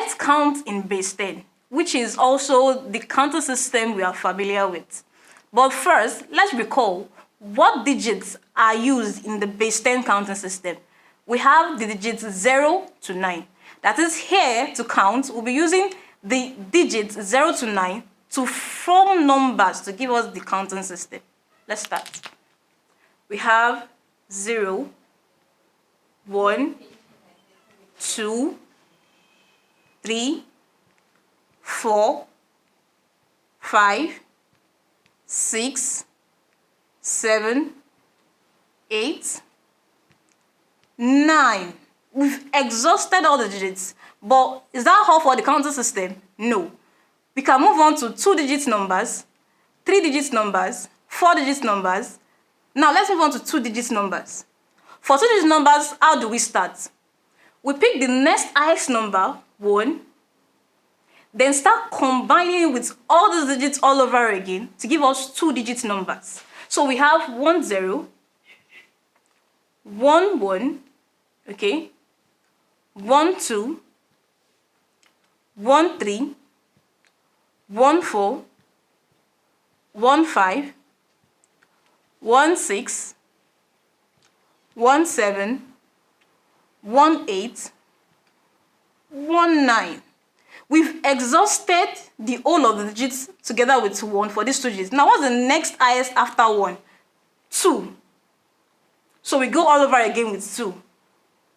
let's count in base 10, which is also the counting system we are familiar with. But first, let's recall what digits are used in the base 10 counting system. We have the digits 0 to 9. That is, here to count, we'll be using the digits 0 to 9 to form numbers to give us the counting system. Let's start. We have 0, 1, 2, 3, 4, 5, 6, 7, 8, 9. We've exhausted all the digits, but is that all for the counting system? No. We can move on to 2-digit numbers, 3-digit numbers, 4-digit numbers. Now let's move on to 2-digit numbers. For 2-digit numbers, how do we start? We pick the next highest number, 1, then start combining with all those digits all over again to give us 2-digit numbers. So we have 1 0, 1 1, okay, 1 2, 1 3, 1 4, 1 5, 1 6, 1 7, 1 8, 1 9. We've exhausted the whole of the digits together with 1 for these 2 digits. Now, what's the next highest after 1? 2. So we go all over again with 2.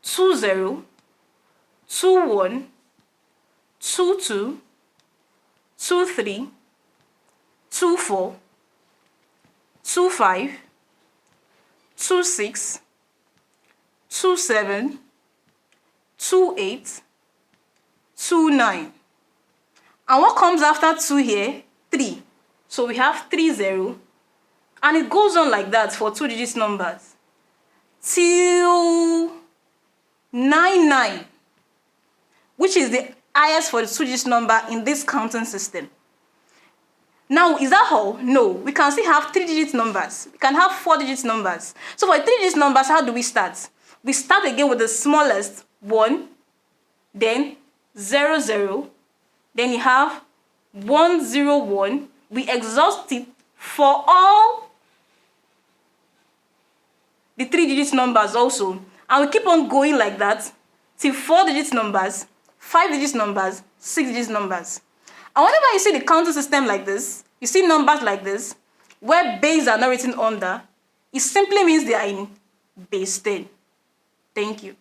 2 0, 2 1, 2 2, 2 3, 2 4, 2 5, 2 6, 2 7, 2 8, 2 9. And what comes after 2 here? 3. So we have 3 0, and it goes on like that for 2-digit numbers till 9 9, which is the highest for the 2-digit number in this counting system. Now, is that all? No, we can still have 3-digit numbers. We can have 4-digit numbers. So for 3-digit numbers, how do we start? We start again with the smallest, 1, then 0 0, then you have 1 0 1. We exhaust it for all the 3-digit numbers also, and we keep on going like that till 4-digit numbers, 5-digit numbers, 6-digit numbers. And whenever you see the counting system like this, you see numbers like this, where base are not written under, it simply means they are in base 10. Thank you.